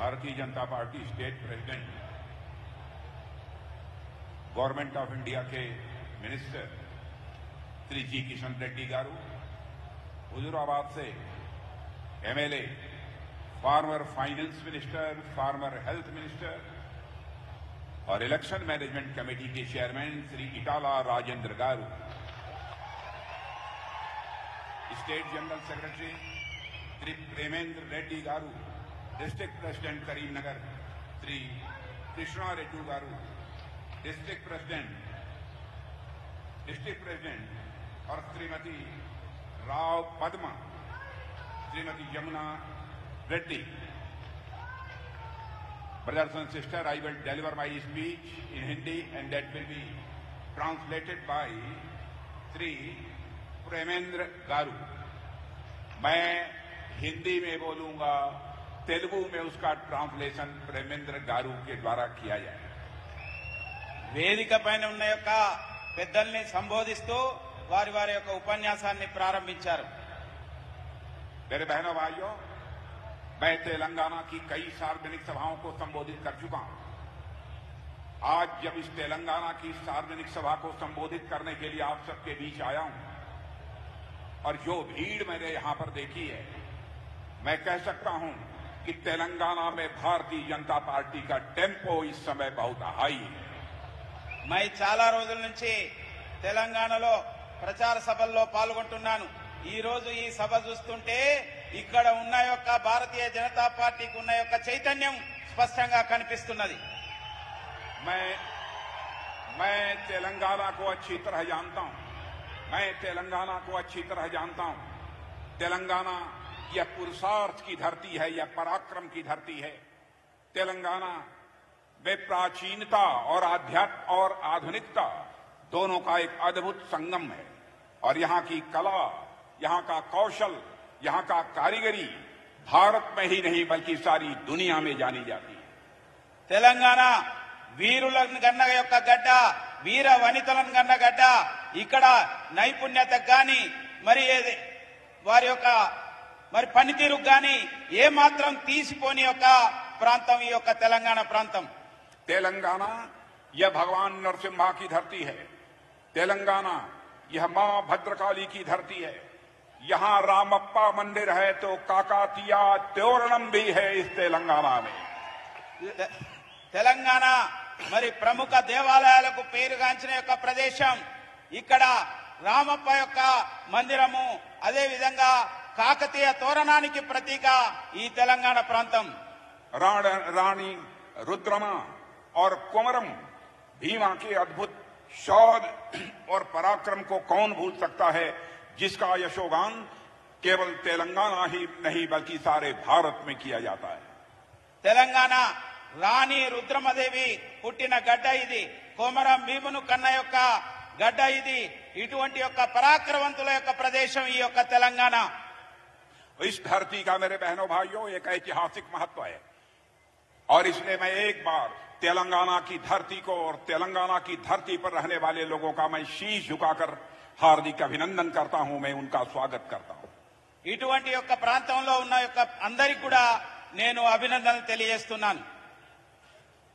भारतीय Janata party state president, government of India के minister Shri G Kishan Reddy garu, Huzurabad से MLA, former finance minister, former health minister और election management committee के chairman Shri Etela Rajender garu, state general secretary Shri Premender Reddy garu, district president Karimnagar Shri Krishna Reddy garu, district president और Shrimati Rao Padma, Shrimati Yamuna Reddy. Brothers and sisters, I will deliver my speech in Hindi and that will be translated by Sri Premendra गारू. मैं हिंदी में बोलूंगा, तेलुगु में उसका translation Premendra गारू के द्वारा किया जाए. వేదిక పైన ఉన్న యొక్క పెద్దల్ని సంబోధిస్తూ వారి వారి యొక్క ఉపన్యాసాన్ని ప్రారంభించారు. मेरे बहनों भाइयों, मैं तेलंगाना की कई सार्वजनिक सभाओं को संबोधित कर चुका हूं. आज जब इस तेलंगाना की सार्वजनिक सभा को संबोधित करने के लिए आप सबके बीच आया हूं और जो भीड़ मैंने यहां पर देखी है, मैं कह सकता हूं कि तेलंगाना में भारतीय जनता पार्टी का टेम्पो इस समय बहुत हाई है. मैं చాలా రోజుల నుంచి తెలంగాణలో ప్రచార సభల్లో పాల్గొంటున్నాను. ఈ రోజు ఈ సభ చూస్తుంటే ఇక్కడ ఉన్న యొక్క భారతీయ జనతా పార్టీకి ఉన్న యొక్క చైతన్యం స్పష్టంగా కనిపిస్తున్నది. मैं तेलंगाना को अच्छी तरह जानता हूं. तेलंगाना यह पुरुषार्थ की धरती है, यह पराक्रम की धरती है. तेलंगाना में प्राचीनता और आध्यात्म और आधुनिकता दोनों का एक अद्भुत संगम है और यहां की कला, यहां का कौशल, यहां का कारीगरी भारत में ही नहीं बल्कि सारी दुनिया में जानी जाती है. తెలంగాణ వీరులను గన్న యొక్క గడ్డ, వీర వనితలను గన్న గడ్డ. ఇక్కడ నైపుణ్యతకు గాని వారి యొక్క పనితీరుకు గాని ఏ మాత్రం తీసిపోని యొక్క ప్రాంతం ఈ యొక్క తెలంగాణ ప్రాంతం. तेलंगाना यह भगवान नरसिम्हा की धरती है. तेलंगाना यह मां भद्रकाली की धरती है. यहां रामप्पा मंदिर है तो काकातिया त्योरणम भी है इस तेलंगाना में. తెలంగాణ ప్రముఖ దేవాలయాలకు పేరుగాంచిన యొక్క ప్రదేశం. ఇక్కడ రామప్ప యొక్క మందిరము, అదే విధంగా కాకతీయ తోరణానికి ప్రతీక ఈ తెలంగాణ ప్రాంతం. रानी रुद्रमा और कुमरम भीमा के अद्भुत शौर्य और पराक्रम को कौन भूल सकता है, जिसका यशोगान केवल तेलंगाना ही नहीं बल्कि सारे भारत में किया जाता है. తెలంగాణ రాణి రుద్రమదేవి పుట్టిన గడ్డ ఇది. కొమరం భీమును కన్న యొక్క గడ్డ ఇది. ఇటువంటి యొక్క పరాక్రమవంతుల యొక్క ప్రదేశం ఈ యొక్క తెలంగాణ. इस धरती का मेरे बहनों भाइयों एक ऐतिहासिक महत्व है और इसलिए मैं एक बार तेलंगाना की धरती को और तेलंगाना की धरती पर रहने वाले लोगों का मैं शीश झुकाकर हार्दिक अभिनंदन करता हूं. मैं उनका स्वागत करता हूं. ఇటువంటి యొక్క ప్రాంతంలో ఉన్న యొక్క అందరికీ కూడా నేను అభినందనలు తెలియజేస్తున్నాను.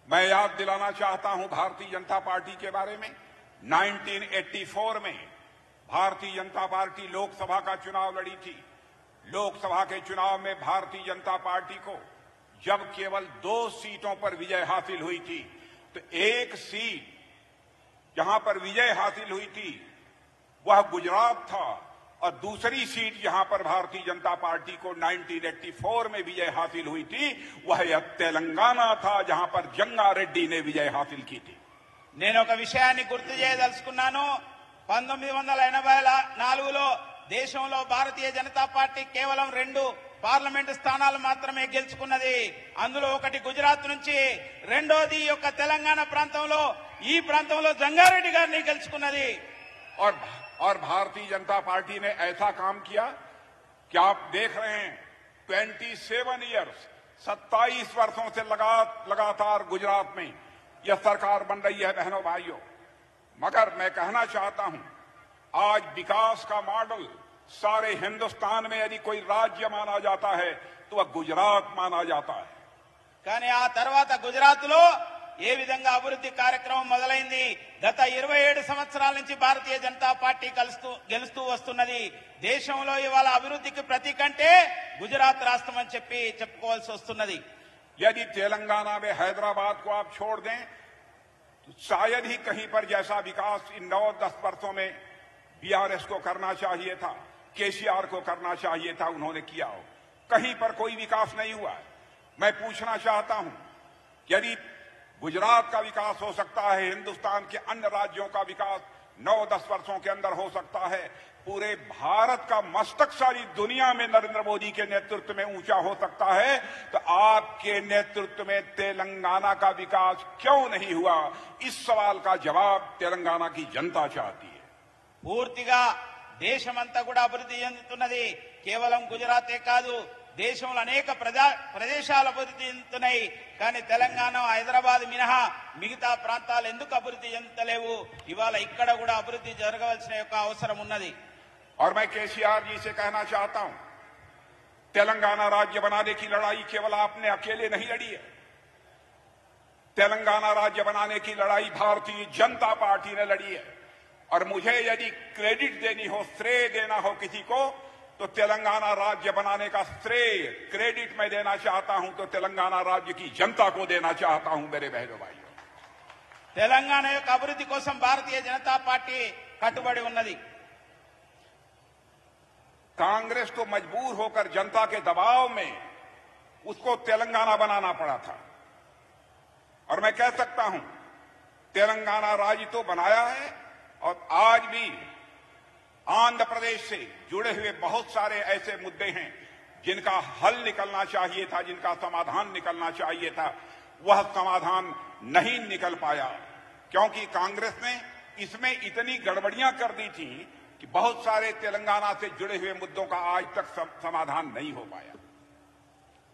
मैं याद दिलाना चाहता हूं भारतीय जनता पार्टी के बारे में. 1984 में भारतीय जनता पार्टी लोकसभा का चुनाव लड़ी थी. लोकसभा के चुनाव में भारतीय जनता पार्टी को जब केवल 2 सीटों पर विजय हासिल हुई थी, तो एक सीट जहां पर विजय हासिल हुई थी वह गुजरात था और दूसरी सीट जहां पर भारतीय जनता पार्टी को 1984 में विजय हासिल हुई थी वह तेलंगाना था, जहां पर जंगा रेड्डी ने विजय हासिल की थी. నేను ఒక విషయాన్ని గుర్తు చేయదలుచుకున్నాను. 1984లో దేశంలో భారతీయ జనతా పార్టీ కేవలం 2 పార్లమెంటు స్థానాలు మాత్రమే గెలుచుకున్నది. అందులో ఒకటి గుజరాత్ నుంచి, రెండోది యొక్క తెలంగాణ ప్రాంతంలో ఈ ప్రాంతంలో జంగారెడ్డి గారిని గెలుచుకున్నది. और भारतीय जनता पार्टी ने ऐसा काम किया कि आप देख रहे हैं 27 ईयर्स 27 वर्षों से लगातार गुजरात में यह सरकार बन रही है बहनों भाइयों. मगर मैं कहना चाहता हूं आज विकास का मॉडल सारे हिंदुस्तान में यदि कोई राज्य माना जाता है तो वह गुजरात माना जाता है. కానీ ఆ తర్వాత గుజరాత్ లో ఏ విధంగా అభివృద్ధి కార్యక్రమం మొదలైంది. గత 27 సంవత్సరాల నుంచి భారతీయ జనతా పార్టీ గెలుస్తూ వస్తున్నది. దేశంలో ఇవాళ అభివృద్ధికి ప్రతీక అంటే గుజరాత్ రాష్ట్రం అని చెప్పుకోవాల్సి వస్తున్నది. यदि तेलंगाना में हैदराबाद को आप छोड़ दें तो शायद ही कहीं पर जैसा विकास इन 9-10 वर्षों में बीआरएस को करना चाहिए था, केसीआर को करना चाहिए था, उन्होंने किया हो. कहीं पर कोई विकास नहीं हुआ है. मैं पूछना चाहता हूं, यदि गुजरात का विकास हो सकता है, हिंदुस्तान के अन्य राज्यों का विकास 9-10 वर्षों के अंदर हो सकता है, पूरे भारत का मस्तक सारी दुनिया में नरेंद्र मोदी के नेतृत्व में ऊंचा हो सकता है, तो आपके नेतृत्व में तेलंगाना का विकास क्यों नहीं हुआ? इस सवाल का जवाब तेलंगाना की जनता चाहती है. పూర్తిగా దేశమంతా కూడా అభివృద్ధి చెందుతున్నది. కేవలం గుజరాతే కాదు, దేశంలో అనేక ప్రదేశాలు అభివృద్ధి చెందుతున్నాయి. కానీ తెలంగాణ, హైదరాబాద్ మినహా మిగతా ప్రాంతాలు ఎందుకు అభివృద్ధి చెందుతలేవు? ఇవాళ ఇక్కడ కూడా అభివృద్ధి జరగవలసిన యొక్క అవసరం ఉన్నది. और मैं केसीआर जी से कहना चाहता हूं, तेलंगाना राज्य बनाने की लड़ाई केवल आपने अकेले नहीं लड़ी है. तेलंगाना राज्य बनाने की लड़ाई भारतीय जनता पार्टी ने लड़ी है. और मुझे यदि क्रेडिट देनी हो, श्रेय देना हो किसी को, तो तेलंगाना राज्य बनाने का श्रेय, क्रेडिट मैं देना चाहता हूं तो तेलंगाना राज्य की जनता को देना चाहता हूं. मेरे बहनों भाइयों, తెలంగాణ యొక్క అభివృద్ధి కోసం భారతీయ జనతా పార్టీ కట్టుబడి ఉన్నది. कांग्रेस को मजबूर होकर जनता के दबाव में उसको तेलंगाना बनाना पड़ा था. और मैं कह सकता हूं, तेलंगाना राज्य तो बनाया है और आज भी आंध्र प्रदेश से जुड़े हुए बहुत सारे ऐसे मुद्दे हैं जिनका हल निकलना चाहिए था, जिनका समाधान निकलना चाहिए था. वह समाधान नहीं निकल पाया क्योंकि कांग्रेस ने इसमें इतनी गड़बड़ियां कर दी थी कि बहुत सारे तेलंगाना से जुड़े हुए मुद्दों का आज तक समाधान नहीं हो पाया.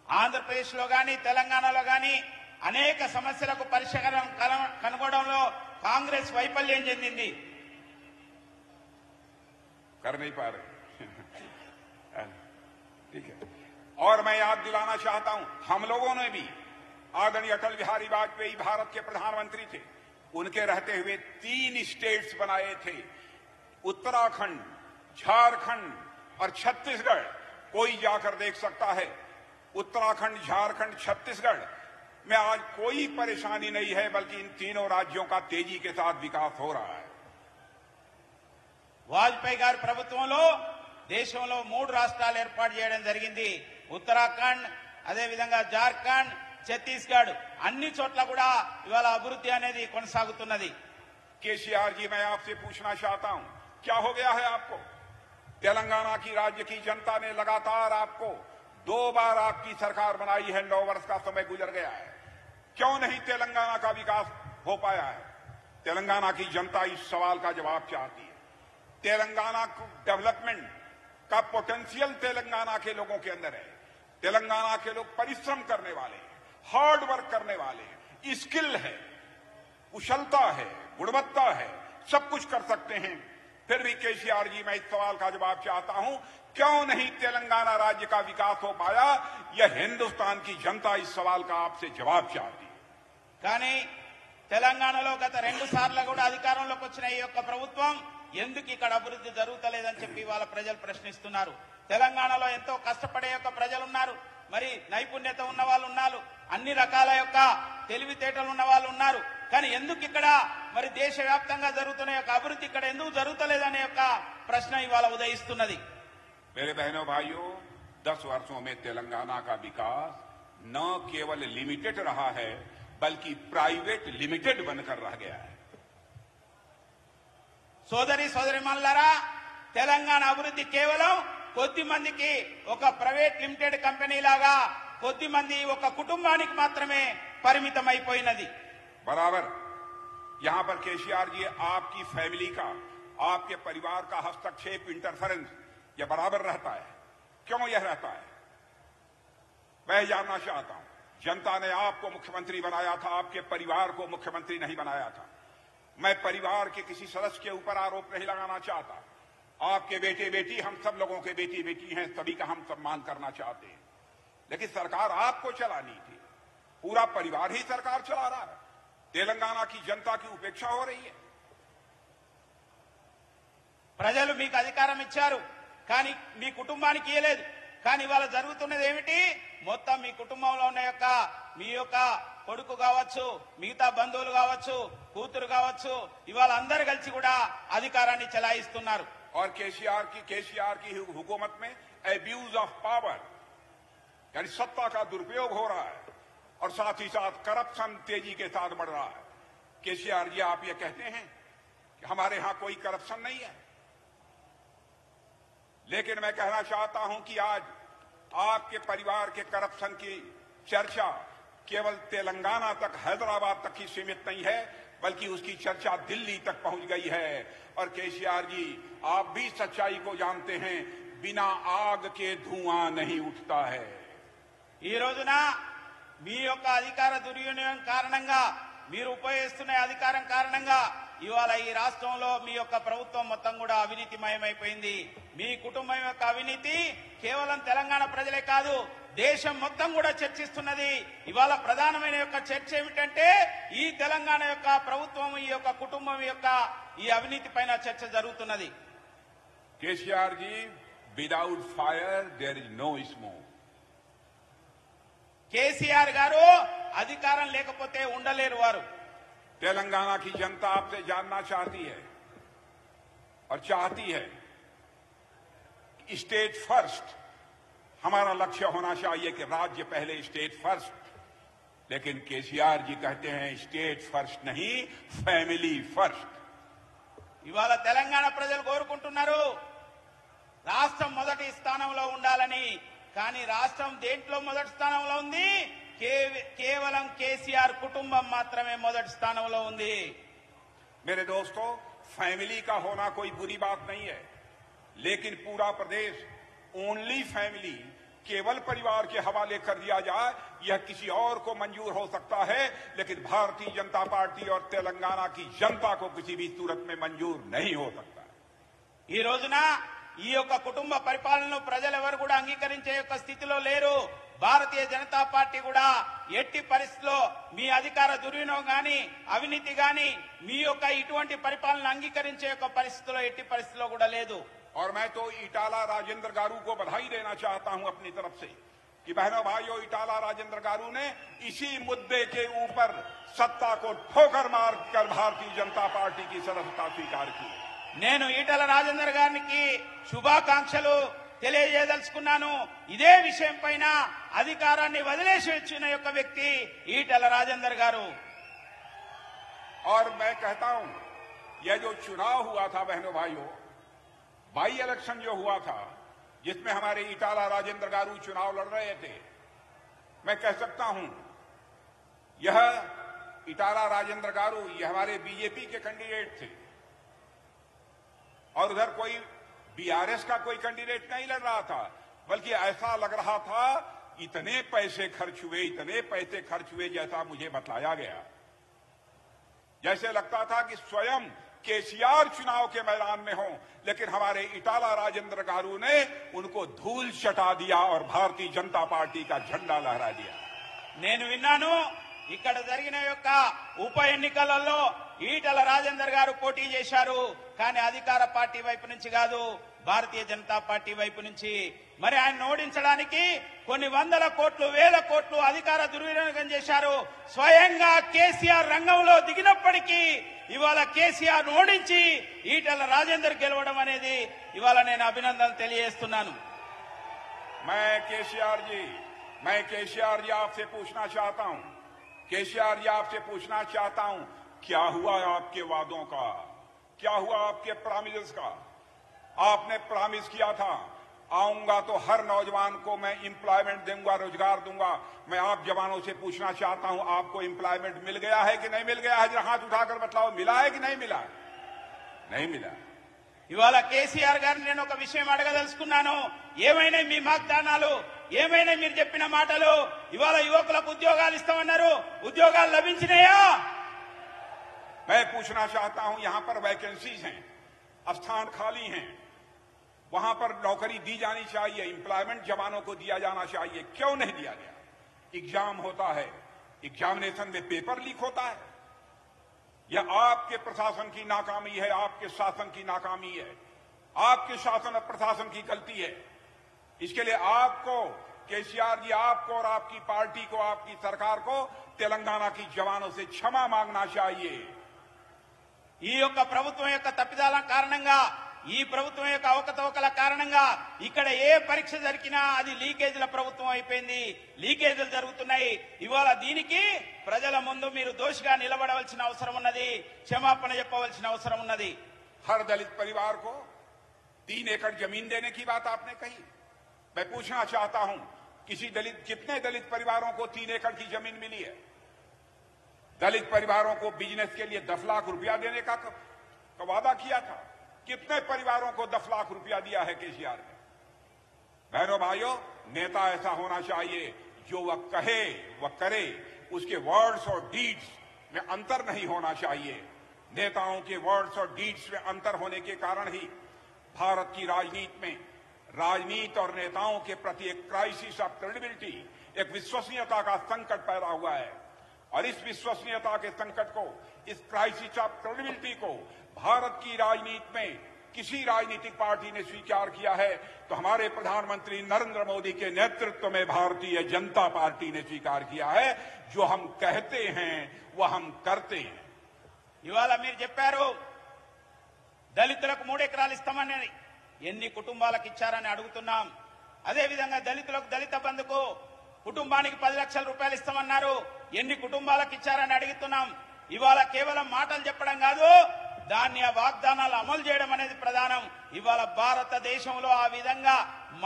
ఆంధ్రప్రదేశ్లో గాని తెలంగాణలో గాని అనేక సమస్యలకు పరిష్కారం కనుగొనడంలో కాంగ్రెస్ వైఫల్యం చెందింది. कर नहीं पा रहे. ठीक है. और मैं याद दिलाना चाहता हूं, हम लोगों ने भी, आदरणीय अटल बिहारी वाजपेयी भारत के प्रधानमंत्री थे, उनके रहते हुए 3 स्टेट्स बनाए थे, उत्तराखंड, झारखंड और छत्तीसगढ़. कोई जाकर देख सकता है, उत्तराखंड, झारखंड, छत्तीसगढ़ में आज कोई परेशानी नहीं है, बल्कि इन तीनों राज्यों का तेजी के साथ विकास हो रहा है. వాజ్పేయి గారి ప్రభుత్వంలో దేశంలో 3 రాష్ట్రాలు ఏర్పాటు చేయడం జరిగింది. ఉత్తరాఖండ్, అదేవిధంగా జార్ఖండ్, ఛత్తీస్గఢ్ అన్ని చోట్ల కూడా ఇవాళ అభివృద్ధి అనేది కొనసాగుతున్నది. केसीआर जी, मैं आपसे पूछना चाहता हूं, क्या हो गया है आपको? तेलंगाना की राज्य की जनता ने लगातार आपको 2 बार आपकी सरकार बनाई है, 9 वर्ष का समय गुजर गया है. क्यों नहीं तेलंगाना का विकास हो पाया है? तेलंगाना की जनता इस सवाल का जवाब चाहती है. तेलंगाना को डेवलपमेंट का पोटेंशियल तेलंगाना के लोगों के अंदर है. तेलंगाना के लोग परिश्रम करने वाले हैं, हार्ड वर्क करने वाले हैं, स्किल है, कुशलता है, गुणवत्ता है, सब कुछ कर सकते हैं. फिर भी केसीआर जी, मैं इस सवाल का जवाब चाहता हूं, क्यों नहीं तेलंगाना राज्य का विकास हो पाया? यह हिंदुस्तान की जनता इस सवाल का आपसे जवाब चाहती है. కానీ తెలంగాణలో గత 2 సార్లు కూడా అధికారంలోకి వచ్చిన ఈ యొక్క ప్రభుత్వం ఎందుకు ఇక్కడ అభివృద్ధి జరుగుతలేదని చెప్పి వాళ్ళ ప్రజలు ప్రశ్నిస్తున్నారు. తెలంగాణలో ఎంతో కష్టపడే యొక్క ప్రజలు ఉన్నారు, మరి నైపుణ్యత ఉన్న వాళ్ళు ఉన్నారు, అన్ని రకాల యొక్క తెలివితేటలు ఉన్న వాళ్ళు ఉన్నారు. కానీ ఎందుకు ఇక్కడ మరి దేశవ్యాప్తంగా జరుగుతున్న యొక్క అభివృద్ధి ఇక్కడ ఎందుకు జరుగుతలేదనే యొక్క ప్రశ్న ఇవాళ ఉదయిస్తున్నది. मेरे बहनों भाइयों, 10 वर्षों में तेलंगाना का विकास न केवल लिमिटेड रहा है, बल्कि प्राइवेट लिमिटेड बनकर रह गया है. సోదరిమణులారా, తెలంగాణ అభివృద్ధి కేవలం కొద్ది మందికి ఒక ప్రైవేట్ లిమిటెడ్ కంపెనీ లాగా కొద్ది మంది ఒక కుటుంబానికి మాత్రమే పరిమితం అయిపోయినది. बराबर यहां पर केसीआर जी, आपकी फैमिली का, आपके परिवार का हस्तक्षेप, इंटरफेरेंस, यह बराबर रहता है. क्यों यह रहता है? मैं जानना चाहता हूं. जनता ने आपको मुख्यमंत्री बनाया था, आपके परिवार को मुख्यमंत्री नहीं बनाया था. मैं परिवार के किसी सदस्य के ऊपर आरोप नहीं लगाना चाहता. आपके बेटे बेटी, हम सब लोगों के बेटी बेटी हैं, सभी का हम सम्मान करना चाहते हैं. लेकिन सरकार आपको चलानी थी, पूरा परिवार ही सरकार चला रहा है। तेलंगाना की जनता की उपेक्षा हो रही है। ప్రజలు మీకు అధికారం ఇచ్చారు, కానీ మీ కుటుంబానికి ఇవ్వలేదు. కానీ ఇవాళ జరుగుతున్నది ఏమిటి? మొత్తం మీ కుటుంబంలో ఉన్న మీ యొక్క కొడుకు కావచ్చు, మిగతా బంధువులు కావచ్చు, కూతురు కావచ్చు, ఇవాళ అందరు కలిసి కూడా అధికారాన్ని చెలాయిస్తున్నారు. और केसीआर की हुकूमत में एब्यूज ऑफ पावर यानी सत्ता का दुरुपयोग हो रहा है और साथ ही साथ करप्शन तेजी के साथ बढ़ रहा है। केसीआर जी, आप ये कहते हैं कि हमारे यहां कोई करप्शन नहीं है, लेकिन मैं कहना चाहता हूं कि आज आपके परिवार के करप्शन की चर्चा केवल तेलंगाना तक, हैदराबाद तक ही सीमित नहीं है, बल्कि उसकी चर्चा दिल्ली तक पहुंच गई है। और केसीआर जी, आप भी सच्चाई को जानते हैं, बिना आग के धुआं नहीं उठता है। ఈ రోజున మీ యొక్క అధికార దుర్వినియోగం కారణంగా, మీరు ఉపయోగిస్తున్న అధికారం కారణంగా ఇవాళ ఈ రాష్ట్రంలో మీ యొక్క ప్రభుత్వం మొత్తం కూడా అవినీతిమయమైపోయింది. మీ కుటుంబం యొక్క అవినీతి కేవలం తెలంగాణ ప్రజలే కాదు, దేశం మొత్తం కూడా చర్చిస్తున్నది. ఇవాళ ప్రధానమైన యొక్క చర్చ ఏమిటంటే ఈ తెలంగాణ యొక్క ప్రభుత్వం, ఈ యొక్క కుటుంబం యొక్క ఈ అవినీతి పైన చర్చ జరుగుతున్నది. KCR ji, without fire there is no smoke. KCR garu అధికారం లేకపోతే ఉండలేరు వారు. तेलंगाना की जनता आपसे जानना चाहती है और चाहती है कि स्टेट फर्स्ट हमारा लक्ष्य होना चाहिए कि राज्य पहले, स्टेट फर्स्ट। लेकिन केसीआर जी कहते हैं स्टेट फर्स्ट नहीं, फैमिली फर्स्ट। ఇవాళ తెలంగాణ ప్రజలు కోరుకుంటున్నారు రాష్ట్రం మొదటి స్థానంలో ఉండాలని. కానీ రాష్ట్రం దేంట్లో మొదటి స్థానంలో ఉంది? కేవలం కేసీఆర్ కుటుంబం మాత్రమే మొదటి స్థానంలో ఉంది. मेरे दोस्तों, फैमिली का होना कोई बुरी बात नहीं है, लेकिन पूरा प्रदेश ओनली फैमिली, केवल परिवार के हवाले कर दिया जाए, यह किसी और को मंजूर हो सकता है, लेकिन भारतीय जनता पार्टी और तेलंगाना की जनता को किसी भी सूरत में मंजूर नहीं हो सकता। ఈ రోజున ఈ యొక్క కుటుంబ పరిపాలనను ప్రజలెవరు కూడా అంగీకరించే యొక్క స్థితిలో లేరు. భారతీయ జనతా పార్టీ కూడా ఎట్టి పరిస్థితిలో మీ అధికార దుర్వినియోగం గాని, అవినీతి గాని, మీ యొక్క ఇటువంటి పరిపాలన అంగీకరించే యొక్క పరిస్థితిలో ఎట్టి పరిస్థితిలో కూడా లేదు. और मैं तो इटाला राजेंद्र गारू को बधाई देना चाहता हूं अपनी तरफ से कि बहनों भाइयों, इटाला राजेंद्र गारू ने इसी मुद्दे के ऊपर सत्ता को ठोकर मारकर भारतीय जनता पार्टी की सदस्यता स्वीकार की। నేను ఈటల రాజేందర్ గారికి శుభాకాంక్షలు తెలియజేయదలుచుకున్నాను. ఇదే విషయం పైన అధికారాన్ని వదిలేసి వచ్చిన యొక్క వ్యక్తి ఈటల రాజేందర్ గారు. और मैं कहता हूं, यह जो चुनाव हुआ था बहनों भाइयों, बाई इलेक्शन जो हुआ था, जिसमें हमारे इटाला राजेंद्र गारू चुनाव लड़ रहे थे, मैं कह सकता हूं यह इटाला राजेंद्र गारू, यह हमारे बीजेपी के कैंडिडेट थे और उधर कोई बीआरएस का कोई कैंडिडेट नहीं लड़ रहा था, बल्कि ऐसा लग रहा था इतने पैसे खर्च हुए जैसा मुझे बताया गया, जैसे लगता था कि स्वयं केसीआर चुनाव के मैदान में हो, लेकिन हमारे इटाला राजेंद्र गारू ने उनको धूल चटा दिया और भारतीय जनता पार्टी का झंडा लहरा दिया। నేను విన్నాను ఇక్కడ జరిగిన యొక్క ఉప ఎన్నికలలో ఈటల రాజేందర్ గారు పోటీ చేశారు, కానీ అధికార పార్టీ వైపు నుంచి కాదు, భారతీయ జనతా పార్టీ వైపు నుంచి. మరి ఆయన ఓడించడానికి కొన్ని వందల కోట్లు, వేల కోట్లు అధికార దుర్వినియోగం చేశారు. స్వయంగా కేసీఆర్ రంగంలో దిగినప్పటికీ ఇవాళ కేసీఆర్ ఓడించి ఈటల రాజేందర్ గెలవడం అనేది ఇవాళ నేను అభినందనలు తెలియజేస్తున్నాను. मैं केसीआर जी आपसे पूछना चाहता हूं, केसीआर जी आपसे पूछना चाहता हूं, क्या हुआ आपके वादों का? क्या हुआ आपके प्रॉमिस का? आपने प्रॉमिस किया था आऊंगा तो हर नौजवान को मैं एम्प्लॉयमेंट दूंगा, रोजगार दूंगा। मैं आप जवानों से पूछना चाहता हूं, आपको एम्प्लॉयमेंट मिल गया है कि नहीं मिल गया है? जरा हाथ उठाकर बतलाओ, मिला है कि नहीं मिला? नहीं मिला। ఇవాళ కేసీఆర్ గారిని నేను ఒక విషయం అడగదలుచుకున్నాను. ఏమైనా మీ వాగ్దానాలు, ఏమైనా మీరు చెప్పిన మాటలు? ఇవాళ యువకులకు ఉద్యోగాలు ఇస్తామన్నారు, ఉద్యోగాలు లభించినాయా? मैं पूछना चाहता हूं, यहां पर वैकेंसीज हैं, स्थान खाली हैं, वहां पर नौकरी दी जानी चाहिए, एम्प्लॉयमेंट जवानों को दिया जाना चाहिए, क्यों नहीं दिया गया? एग्जाम होता है, एग्जामिनेशन में पेपर लीक होता है। यह आपके प्रशासन की नाकामी है, आपके शासन की नाकामी है, आपके शासन और प्रशासन की गलती है। इसके लिए आपको केसीआर जी, आपको और आपकी पार्टी को, आपकी सरकार को तेलंगाना की जवानों से क्षमा मांगना चाहिए। ఈ యొక్క ప్రభుత్వం యొక్క తప్పిదాల కారణంగా, ఈ ప్రభుత్వం యొక్క అవకతవకల కారణంగా ఇక్కడ ఏ పరీక్ష జరిగినా అది లీకేజీల ప్రభుత్వం అయిపోయింది, లీకేజీలు జరుగుతున్నాయి। ఇవాళ దీనికి ప్రజల ముందు మీరు దోషిగా నిలబడవలసిన అవసరం ఉన్నది, క్షమాపణ చెప్పవలసిన అవసరం ఉన్నది। हर दलित परिवार को 3 एकड़ जमीन देने की बात आपने कही। मैं पूछना चाहता हूं, कितने दलित परिवारों को 3 एकड़ की जमीन मिली है? दलित परिवारों को बिजनेस के लिए 10 लाख रुपया देने का वादा किया था। कितने परिवारों को 10 लाख रुपया दिया है केसीआर ने? बहनों भाइयों, नेता ऐसा होना चाहिए जो वह कहे वह करे, उसके वर्ड्स और डीड्स में अंतर नहीं होना चाहिए। नेताओं के वर्ड्स और डीड्स में अंतर होने के कारण ही भारत की राजनीति और नेताओं के प्रति एक क्राइसिस ऑफ क्रेडिबिलिटी, एक विश्वसनीयता का संकट पैदा हुआ है। और इस विश्वसनीयता के संकट को, इस क्राइसिस ऑफ क्रेडिबिलिटी को भारत की राजनीति में किसी राजनीतिक पार्टी ने स्वीकार किया है तो हमारे प्रधानमंत्री नरेंद्र मोदी के नेतृत्व में भारतीय जनता पार्टी ने स्वीकार किया है। जो हम कहते हैं वह हम करते हैं। ఇవాళ మీరు చెప్పారు దళితులకు 3 ఎకరాలు ఇస్తామని ఎన్ని కుటుంబాలకు ఇచ్చారని అడుగుతున్నాం। అదే విధంగా దళితులకు దళిత బంధుకు కుటుంబానికి 10 లక్షల రూపాయలు ఇస్తామన్నారు, ఎన్ని కుటుంబాలకు ఇచ్చారని అడుగుతున్నాం। ఇవాళ కేవలం మాటలు చెప్పడం కాదు, దాన్ని ఆ వాగ్దానాలు అమలు చేయడం అనేది ప్రధానం। ఇవాళ భారతదేశంలో ఆ విధంగా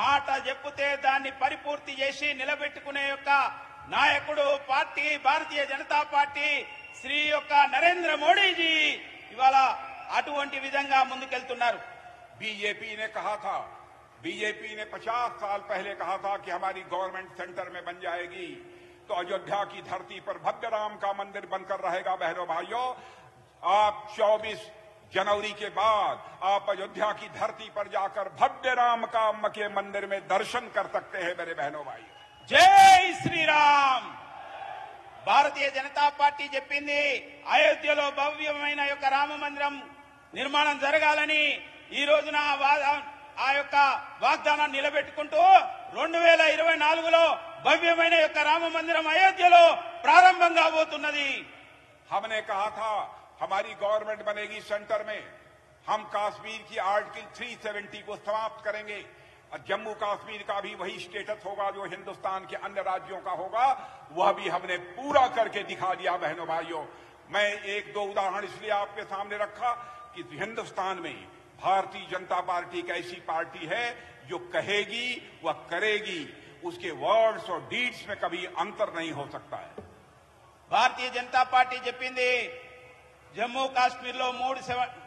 మాట చెప్తే దాన్ని పరిపూర్తి చేసి నిలబెట్టుకునే యొక్క నాయకుడు పార్టీ భారతీయ జనతా పార్టీ శ్రీ యొక్క నరేంద్ర మోడీజీ ఇవాళ అటువంటి విధంగా ముందుకెళ్తున్నారు। बीजेपी ने कहा था, बीजेपी ने 50 साल पहले कहा था कि हमारी गवर्नमेंट सेंटर में बन जाएगी तो अयोध्या की धरती पर भव्य राम का मंदिर बनकर रहेगा। बहनों भाइयों, आप 24 जनवरी के बाद आप अयोध्या की धरती पर जाकर भव्य राम का के मंदिर में दर्शन कर सकते हैं। मेरे बहनों भाई, जय श्री राम। భారతీయ జనతా పార్టీ చెప్పింది అయోధ్యలో భవ్యమైన యొక్క రామ మందిరం నిర్మాణం జరగాలని। ఈ రోజున ఆ యొక్క వాగ్దానాన్ని నిలబెట్టుకుంటూ 2024లో భవ్యమైన యొక్క రామ మందిరం అయోధ్యలో ప్రారంభం కాబోతున్నది। हमने कहा था हमारी गवर्नमेंट बनेगी सेंटर में, हम कश्मीर की आर्टिकल 370 को समाप्त करेंगे और जम्मू कश्मीर का भी वही स्टेटस होगा जो हिंदुस्तान के अन्य राज्यों का होगा। वह भी हमने पूरा करके दिखा दिया। बहनों भाइयों, मैं 1-2 उदाहरण इसलिए आपके सामने रखा कि हिंदुस्तान में भारतीय जनता पार्टी एक ऐसी पार्टी है जो कहेगी वह करेगी, उसके वर्ड्स और डीड्स में कभी अंतर नहीं हो सकता है। భారతీయ జనతా పార్టీ చెప్పింది జమ్మూ కాశ్మీర్లో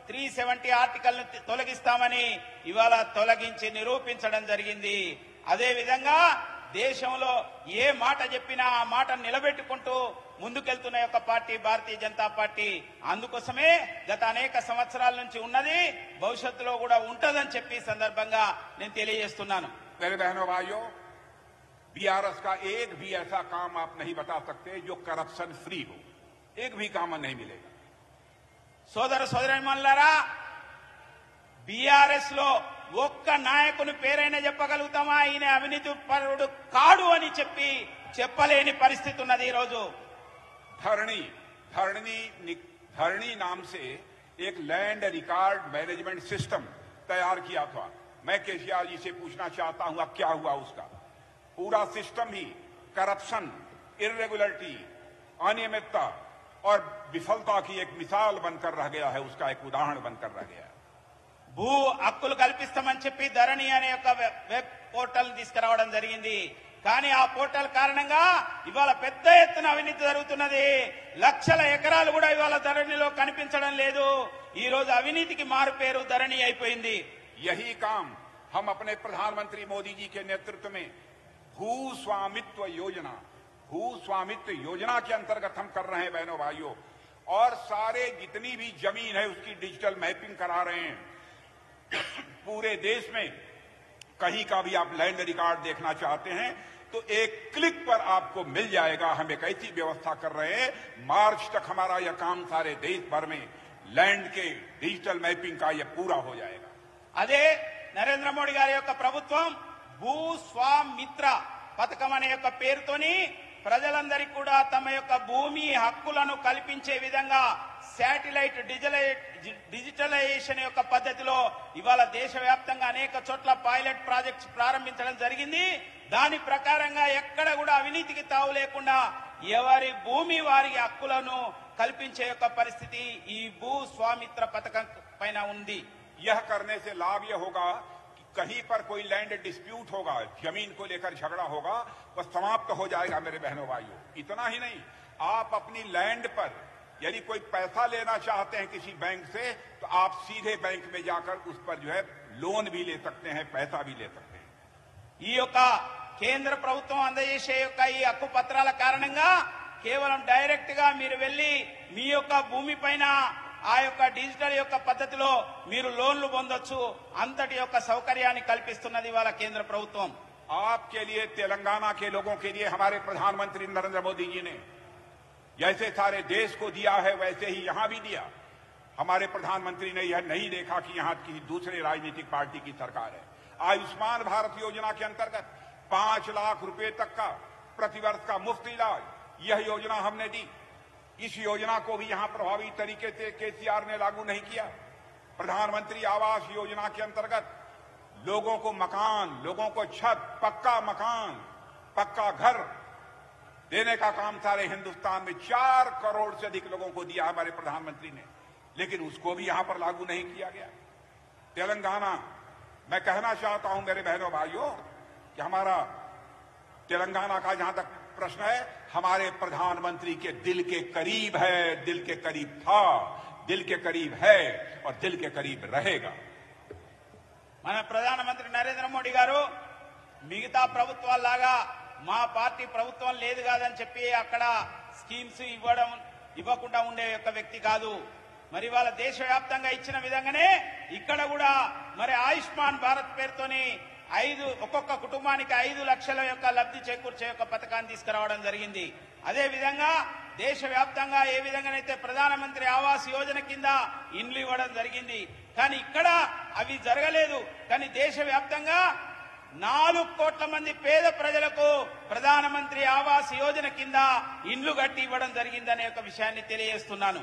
370 ఆర్టికల్ను తొలగిస్తామని, ఇవాళ తొలగించి నిరూపించడం జరిగింది। అదే విధంగా దేశంలో ఏ మాట చెప్పినా ఆ మాట నిలబెట్టుకుంటూ ముందుకెళ్తున్న యొక్క పార్టీ భారతీయ జనతా పార్టీ। అందుకోసమే గత అనేక సంవత్సరాల నుంచి ఉన్నది, భవిష్యత్తులో కూడా ఉంటదని చెప్పి సందర్భంగా నేను తెలియజేస్తున్నాను। मेरे बहनों भाइयों, बीआरएस का एक भी ऐसा काम आप नहीं बता सकते जो करप्शन फ्री हो। एक भी काम नहीं मिलेगा। సోదర సోదరీమణులారా, బీఆర్ఎస్ లో ఒక్క నాయకుని పేరైనా చెప్పగలుగుతామా ఈయన అవినీతి పరుడు కాడు అని చెప్పలేని పరిస్థితి ఉన్నది। ఈ రోజు धरणी नाम से एक लैंड रिकॉर्ड मैनेजमेंट सिस्टम तैयार किया था। मैं केसीआर जी से पूछना चाहता हूं अब क्या हुआ उसका? पूरा सिस्टम ही करप्शन, इर्रेगुलरिटी, अनियमितता और विफलता की एक मिसाल बनकर रह गया है, उसका एक उदाहरण बनकर रह गया है। భూ హక్కులు కల్పిస్తామని చెప్పి ధరణి అనే ఒక వెబ్ పోర్టల్ తీసుకురావడం జరిగింది। కానీ ఆ పోర్టల్ కారణంగా ఇవాళ పెద్ద ఎత్తున అవినీతి జరుగుతున్నది। లక్షల ఎకరాలు కూడా ఇవాళ ధరణిలో కనిపించడం లేదు। ఈ రోజు అవినీతికి మారు పేరు ధరణి అయిపోయింది। यही काम हम अपने प्रधानमंत्री मोदी जी के नेतृत्व में भू स्वामित्व योजना के अंतर्गत हम कर रहे हैं। बहनों भाइयों, और सारे जितनी भी जमीन है उसकी डिजिटल मैपिंग करा रहे हैं। पूरे देश में कहीं का भी आप लैंड रिकॉर्ड देखना चाहते हैं तो एक क्लिक पर आपको मिल जाएगा। हम एक ऐसी व्यवस्था कर रहे हैं, मार्च तक हमारा यह काम सारे देश भर में लैंड के डिजिटल मैपिंग का यह पूरा हो जाएगा। అదే నరేంద్ర మోడీ గారి యొక్క ప్రభుత్వం భూస్వామిత్ర పథకం అనే యొక్క పేరుతోని ప్రజలందరికీ కూడా తమ యొక్క భూమి హక్కులను కల్పించే విధంగా శాటిలైట్ డిజిటలైజేషన్ యొక్క పద్ధతిలో ఇవాళ దేశవ్యాప్తంగా అనేక చోట్ల పైలట్ ప్రాజెక్ట్స్ ప్రారంభించడం జరిగింది. దాని ప్రకారంగా ఎక్కడ కూడా అవినీతికి తావు లేకుండా ఎవరి భూమి వారి హక్కులను కల్పించే యొక్క పరిస్థితి ఈ భూస్వామిత్ర పథకం పైన ఉంది. यह करने से लाभ यह होगा कि कहीं पर कोई लैंड डिस्प्यूट होगा, जमीन को लेकर झगड़ा होगा, वह समाप्त हो जाएगा मेरे बहनों भाइयों। इतना ही नहीं, आप अपनी लैंड पर यदि कोई पैसा लेना चाहते हैं किसी बैंक से, तो आप सीधे बैंक में जाकर उस पर जो है लोन भी ले सकते हैं, पैसा भी ले सकते हैं। ఈ యొక్క కేంద్ర ప్రభుత్వం అందజేసే యొక్క ఈ హక్కు పత్రాల కారణంగా కేవలం డైరెక్ట్ గా మీరు వెళ్లి మీ యొక్క భూమి పైన ఆ యొక్క డిజిటల్ యొక్క పద్ధతిలో మీరు లోన్లు పొందొచ్చు. అంతటి యొక్క సౌకర్యాన్ని కల్పిస్తున్నది ఇవాళ కేంద్ర ప్రభుత్వం. आपके लिए, तेलंगाना के लोगों के लिए हमारे प्रधानमंत्री नरेंद्र मोदी जी ने जैसे सारे देश को दिया है वैसे ही यहां भी दिया। हमारे प्रधानमंत्री ने यह नहीं देखा कि यहां किसी दूसरे राजनीतिक पार्टी की सरकार है। आयुष्मान भारत योजना के अंतर्गत 5 लाख रुपए तक का प्रतिवर्ष का मुफ्त इलाज, यह योजना हमने दी। इस योजना को भी यहां प्रभावी तरीके से केसीआर ने लागू नहीं किया। प्रधानमंत्री आवास योजना के अंतर्गत लोगों को मकान, लोगों को छत, पक्का मकान, पक्का घर देने का काम सारे हिंदुस्तान में 4 करोड़ से अधिक लोगों को दिया हमारे प्रधानमंत्री ने, लेकिन उसको भी यहां पर लागू नहीं किया गया। तेलंगाना, मैं कहना चाहता हूं मेरे बहनों भाइयों कि हमारा तेलंगाना का जहां तक प्रश्न है, हमारे प्रधानमंत्री के दिल के करीब है, दिल के करीब था, दिल के करीब है और दिल के करीब रहेगा। మన ప్రధానమంత్రి నరేంద్ర మోడీ గారు మిగతా ప్రభుత్వాల్లాగా మా పార్టీ ప్రభుత్వం లేదు కాదని చెప్పి అక్కడ స్కీమ్స్ ఇవ్వకుండా ఉండే యొక్క వ్యక్తి కాదు. మరి వాళ్ళ దేశవ్యాప్తంగా ఇచ్చిన విధంగానే ఇక్కడ కూడా మరి ఆయుష్మాన్ భారత్ పేరుతోని ఒక్కొక్క కుటుంబానికి 5 లక్షల యొక్క లబ్ధి చేకూర్చే యొక్క పథకాన్ని తీసుకురావడం జరిగింది. అదే విధంగా దేశవ్యాప్తంగా ఏ విధంగానైతే ప్రధానమంత్రి ఆవాస్ యోజన కింద ఇండ్లు ఇవ్వడం జరిగింది, కానీ ఇక్కడ అవి జరగలేదు. కానీ దేశవ్యాప్తంగా 4 కోట్ల మంది పేద ప్రజలకు ప్రధానమంత్రి ఆవాస్ యోజన కింద ఇండ్లు కట్టి ఇవ్వడం జరిగిందనే ఒక విషయాన్ని తెలియజేస్తున్నాను.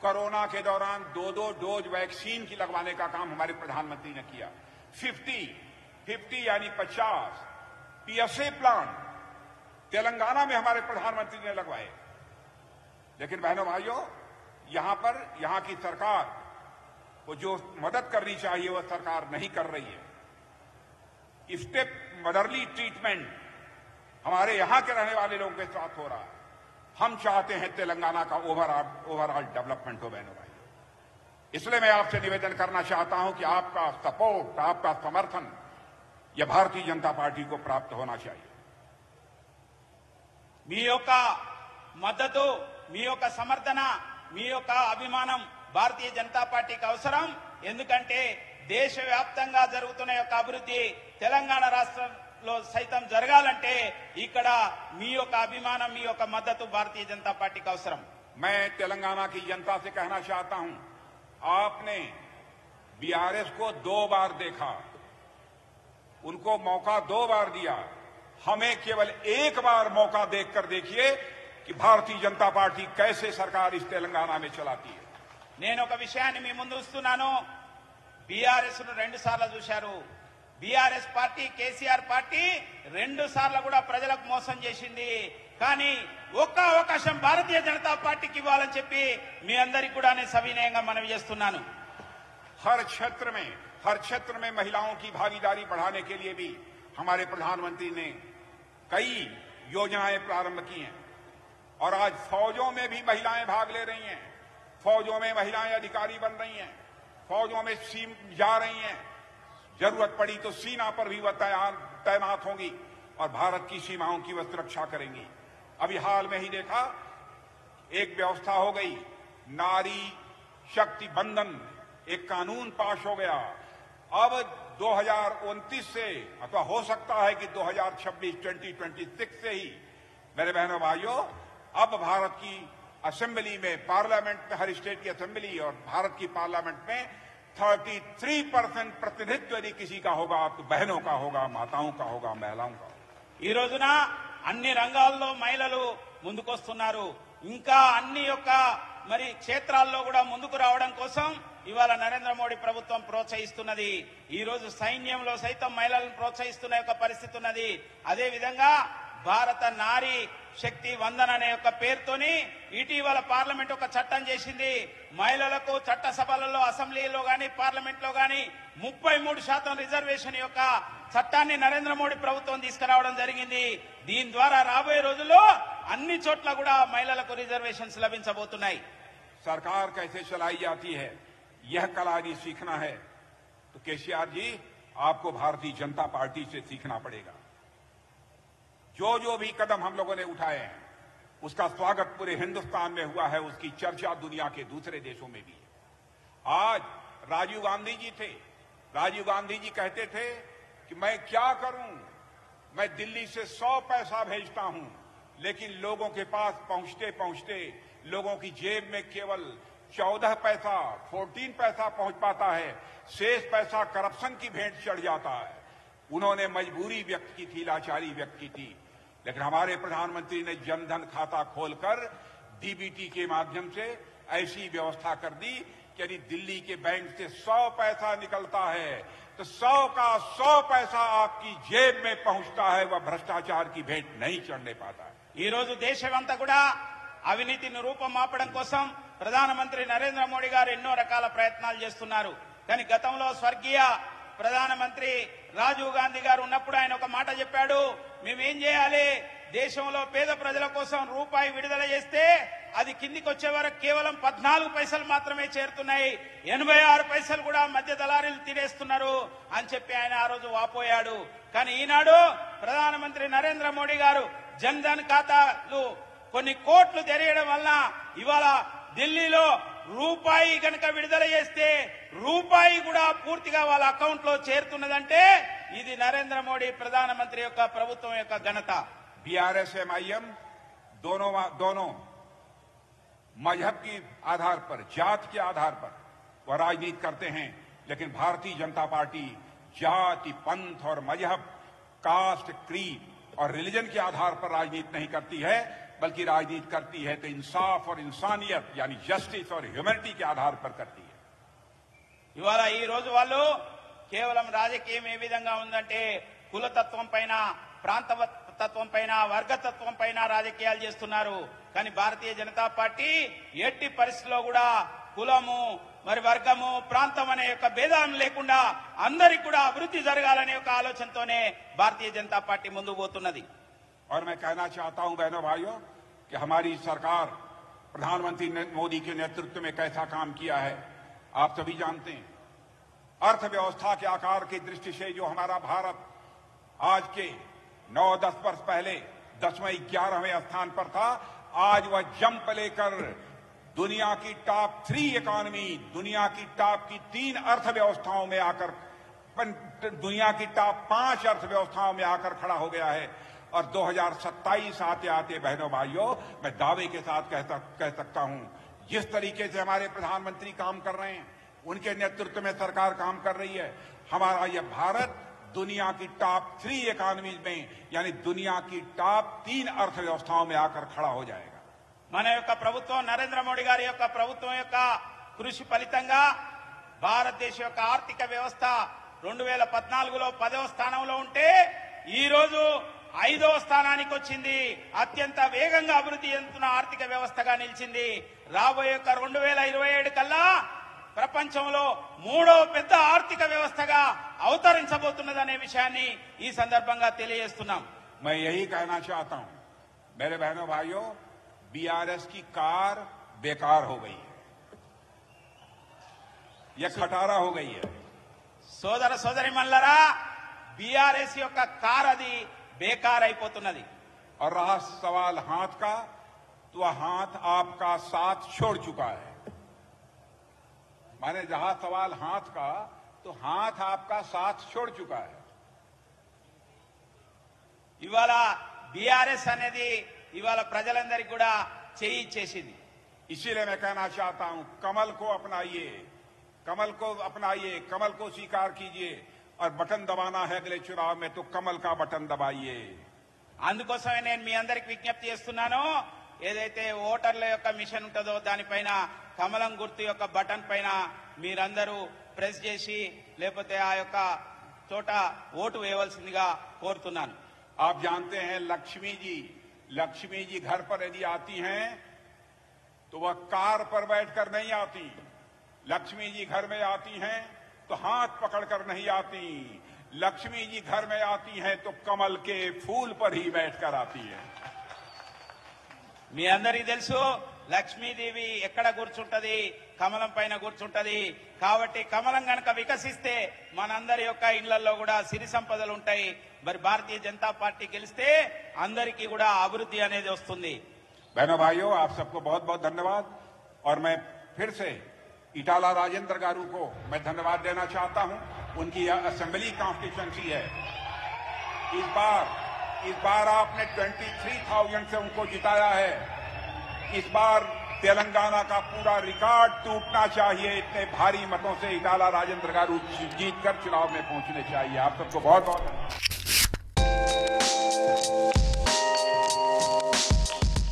कोरोना के दौरान 2 डोज वैक्सीन की लगवाने का काम हमारे प्रधानमंत्री ने किया। 50 यानी 50 पीएसए प्लान तेलंगाना में हमारे प्रधानमंत्री ने लगवाए। लेकिन बहनों भाइयों, यहां की सरकार वो जो मदद करनी चाहिए वह सरकार नहीं कर रही है। स्टेप मदरली ट्रीटमेंट हमारे यहां के रहने वाले लोगों के साथ हो रहा है। हम चाहते हैं तेलंगाना का ओवरऑल डेवलपमेंट हो बहनों भाइयों। इसलिए मैं आपसे निवेदन करना चाहता हूं कि आपका सपोर्ट, आपका समर्थन यह भारतीय जनता पार्टी को प्राप्त होना चाहिए। మీ యొక్క మద్దతు, మీ యొక్క సమర్థన, మీ యొక్క అభిమానం భారతీయ జనతా పార్టీకి అవసరం. ఎందుకంటే దేశవ్యాప్తంగా జరుగుతున్న యొక్క అభివృద్ధి తెలంగాణ రాష్ట్రంలో సైతం జరగాలంటే ఇక్కడ మీ యొక్క అభిమానం, మీ యొక్క మద్దతు భారతీయ జనతా పార్టీకి అవసరం. मैं तेलंगाना की जनता से कहना चाहता हूं, आपने बीआरएस को 2 बार देखा, उनको मौका 2 बार दिया। हमें केवल 1 बार मौका देखकर देखिए कि भारतीय जनता पार्टी कैसे सरकार इस तेलंगाना में चलाती है। నేను ఒక విషయాన్ని మీ ముందు ఉంచుతున్నాను. బీఆర్ఎస్ ను 2 సార్లు చూశారు. బీఆర్ఎస్ పార్టీ, కేసీఆర్ పార్టీ 2 సార్లు కూడా ప్రజలకు మోసం చేసింది. కానీ ఒక్క అవకాశం భారతీయ జనతా పార్టీకి ఇవ్వాలని చెప్పి మీ అందరికీ కూడా నేను సవినయంగా మనవి చేస్తున్నాను. हर क्षेत्र में महिलाओं की भागीदारी बढ़ाने के लिए भी हमारे प्रधानमंत्री ने कई योजनाएं प्रारंभ की हैं और आज फौजों में भी महिलाएं भाग ले रही हैं। फौजों में महिलाएं अधिकारी बन रही हैं, फौजों में जा रही हैं। जरूरत पड़ी तो सीमा पर भी वह तैनात होंगी और भारत की सीमाओं की वह सुरक्षा करेंगी। अभी हाल में ही देखा, एक व्यवस्था हो गई, नारी शक्ति बंधन, एक कानून पास हो गया। अब 2029 से अथवा हो सकता है कि 2026 से ही मेरे बहनों भाइयों अब भारत की असेंबली में, पार्लियामेंट में, हर स्टेट की असेंबली और भारत की पार्लियामेंट में 33% प्रतिनिधित्व यदि किसी का होगा तो बहनों का होगा, माताओं का होगा, महिलाओं का होगा। ఈ రోజున అన్ని రంగాల్లో మహిళలు ముందుకొస్తున్నారు. ఇంకా అన్ని యొక్క మరి క్షేత్రాల్లో కూడా ముందుకు రావడం కోసం ఇవాళ నరేంద్ర మోడీ ప్రభుత్వం ప్రోత్సహిస్తున్నది. ఈ రోజు సైన్యంలో సైతం మహిళలను ప్రోత్సహిస్తున్న యొక్క పరిస్థితి ఉన్నది. అదే విధంగా భారత నారీ శక్తి వందన అనే యొక్క పేరుతోని ఇటీవల పార్లమెంట్ ఒక చట్టం చేసింది. మహిళలకు చట్టసభలలో, అసెంబ్లీలో గాని, పార్లమెంట్ లో గాని 33% రిజర్వేషన్ యొక్క చట్టాన్ని నరేంద్ర మోడీ ప్రభుత్వం తీసుకురావడం జరిగింది. దీని ద్వారా రాబోయే రోజుల్లో అన్ని చోట్ల కూడా మహిళలకు రిజర్వేషన్స్ లభించబోతున్నాయి. सरकार कैसे चलाई जाती है यह कला यदि सीखना है तो केसीआर जी आपको भारतीय जनता पार्टी से सीखना पड़ेगा। जो भी कदम हम लोगों ने उठाए हैं उसका स्वागत पूरे हिंदुस्तान में हुआ है, उसकी चर्चा दुनिया के दूसरे देशों में भी है। आज राजीव गांधी जी थे, राजीव गांधी जी कहते थे कि मैं क्या करूं, मैं दिल्ली से 100 पैसा भेजता हूं लेकिन लोगों के पास पहुंचते पहुंचते लोगों की जेब में केवल 14 पैसा 14 पैसा पहुंच पाता है, शेष पैसा करप्शन की भेंट चढ़ जाता है। उन्होंने मजबूरी व्यक्त की थी, लाचारी व्यक्त की थी, लेकिन हमारे प्रधानमंत्री ने जनधन खाता खोलकर डीबीटी के माध्यम से ऐसी व्यवस्था कर दी कि यदि दिल्ली के बैंक से 100 पैसा निकलता है तो 100 का 100 पैसा आपकी जेब में पहुंचता है, वह भ्रष्टाचार की भेंट नहीं चढ़ने पाता है। ఈ రోజు దేశమంతా కూడా అవినీతిని రూపమాపడం కోసం ప్రధానమంత్రి నరేంద్ర మోడీ గారు ఎన్నో రకాల ప్రయత్నాలు చేస్తున్నారు. కానీ గతంలో స్వర్గీయ ప్రధానమంత్రి రాజీవ్ గాంధీ గారు ఉన్నప్పుడు ఆయన ఒక మాట చెప్పాడు, మేమేం చేయాలి, దేశంలో పేద ప్రజల కోసం రూపాయి విడుదల చేస్తే అది కిందికి వచ్చే వరకు కేవలం 14 పైసలు మాత్రమే చేరుతున్నాయి, 86 పైసలు కూడా మధ్య దళారీలు తినేస్తున్నారు అని చెప్పి ఆయన ఆ రోజు వాపోయాడు. కానీ ఈనాడు ప్రధానమంత్రి నరేంద్ర మోడీ గారు జన్ధన్ ఖాతాలు కొన్ని కోట్లు తెరయడం వల్ల ఇవాళ ఢిల్లీలో రూపాయి గనక విడుదల చేస్తే రూపాయి కూడా పూర్తిగా వాళ్ళ అకౌంట్ లో చేరుతున్నదంటే ఇది నరేంద్ర మోడీ ప్రధానమంత్రి యొక్క ప్రభుత్వం యొక్క ఘనత. बीआरएस एमआईएम दोनों मजहब के आधार पर, जात के आधार पर वह राजनीति करते हैं, लेकिन भारतीय जनता पार्टी जाति, पंथ और मजहब, कास्ट, क्रीड और रिलीजन के आधार पर राजनीति नहीं करती है, बल्कि राजनीति करती है तो इंसाफ और इंसानियत यानी जस्टिस और ह्यूमैनिटी के आधार पर करती है। ఇవాళ ఈ రోజు వాళ్ళు కేవలం రాజకీయం ఏ విధంగా ఉందంటే కులతత్వం పైన, ప్రాంతతత్వం పైన, వర్గతత్వం పైన రాజకీయాలు చేస్తున్నారు. కానీ భారతీయ జనతా పార్టీ ఎట్టి పరిస్థితుల్లో కూడా కులము, మరి వర్గము, ప్రాంతం అనే యొక్క భేదం లేకుండా అందరికి కూడా అభివృద్ధి జరగాలనే ఒక ఆలోచనతోనే భారతీయ జనతా పార్టీ ముందుకు పోతున్నది. और मैं कहना चाहता हूं बहनों भाइयों कि हमारी सरकार प्रधानमंत्री मोदी के नेतृत्व में कैसा काम किया है आप सभी जानते हैं। अर्थव्यवस्था के आकार की दृष्टि से जो हमारा भारत आज के 9-10 वर्ष पहले 10वें 11वें स्थान पर था, आज वह जंप लेकर दुनिया की टॉप 3 इकोनॉमी, दुनिया की टॉप की 3 अर्थव्यवस्थाओं में आकर, दुनिया की टॉप 5 अर्थव्यवस्थाओं में आकर खड़ा हो गया है। और 2027 आते आते बहनों भाइयों मैं दावे के साथ कह सकता हूं, जिस तरीके से हमारे प्रधानमंत्री काम कर रहे हैं, उनके नेतृत्व में सरकार काम कर रही है, हमारा यह भारत दुनिया की टॉप 3 इकोनॉमीज में यानी दुनिया की टॉप 3 अर्थव्यवस्थाओं में आकर खड़ा हो जाएगा। మన యొక్క ప్రభుత్వం, నరేంద్ర మోడీ గారి యొక్క ప్రభుత్వం యొక్క కృషి ఫలితంగా భారతదేశ యొక్క ఆర్థిక వ్యవస్థ 2014లో 10వ స్థానంలో ఉంటే ఈ రోజు 5వ స్థానానికి వచ్చింది. అత్యంత వేగంగా అభివృద్ధి చెందుతున్న ఆర్థిక వ్యవస్థగా నిలిచింది. రాబోయే 2027 కల్లా ప్రపంచంలో 3వ పెద్ద ఆర్థిక వ్యవస్థగా అవతరించబోతున్నదనే విషయాన్ని ఈ సందర్భంగా తెలియజేస్తున్నాం. मैं यही कहना चाहता हूं मेरे बहनों भाइयों, बीआरएस की कार बेकार हो गई है, यह खटारा हो गई है। సోదర సోదరిమణులారా, బీఆర్ఎస్ యొక్క కార్ అది బేకార్ అయిపోతున్నది. और रहा सवाल हाथ का, तो वह हाथ आपका साथ छोड़ चुका है। माने जहां सवाल हाथ का, तो हाथ आपका साथ छोड़ चुका है। ఇవాళ బీఆర్ఎస్ అనేది ఇవాళ ప్రజలందరికీ కూడా చేయి ఇచ్చేసింది। इसीलिए मैं कहना चाहता हूं, कमल को अपनाइए, कमल को अपनाइए, कमल को स्वीकार कीजिए और बटन दबाना है अगले चुनाव में तो कमल का बटन दबाइए। అందుకోసమే నేను మీ అందరికి విజ్ఞప్తి చేస్తున్నాను, ఏదైతే ఓటర్ల యొక్క మిషన్ ఉంటుందో దానిపైన కమలం గుర్తు యొక్క బటన్ పైన మీరందరూ ప్రెస్ చేసి లేకపోతే ఆ యొక్క చోట ఓటు వేయవలసిందిగా కోరుతున్నాను। आप जानते हैं लक्ष्मी जी घर पर यदि आती हैं तो वह कार पर बैठकर नहीं आती। लक्ष्मी जी घर में आती हैं तो हाथ पकड़कर नहीं आती। लक्ष्मी जी घर में आती हैं तो कमल के फूल पर ही बैठकर आती है। మీ అందరికీ తెలుసు లక్ష్మీదేవి ఎక్కడ కూర్చుంటది, కమలం పైన కూర్చుంటది। కాబట్టి కమలం గనక వికసిస్తే మనందరి యొక్క ఇళ్లలో కూడా సిరి సంపదలు ఉంటాయి। మరి భారతీయ జనతా పార్టీ గెలిస్తే అందరికీ కూడా అభివృద్ధి అనేది వస్తుంది। बहनों भाइयों, आप सबको बहुत बहुत धन्यवाद। और मैं फिर से इटाला राजेंद्र गारू को मैं धन्यवाद देना चाहता हूं। उनकी असेंबली कॉन्स्टिट्यूएंसी है। इस बार आपने 23,000 से उनको जिताया है। इस बार तेलंगाना का पूरा रिकॉर्ड टूटना चाहिए। इतने भारी मतों से इटाला राजेंद्र गारू जीतकर चुनाव में पहुंचने चाहिए। आप सबको बहुत बहुत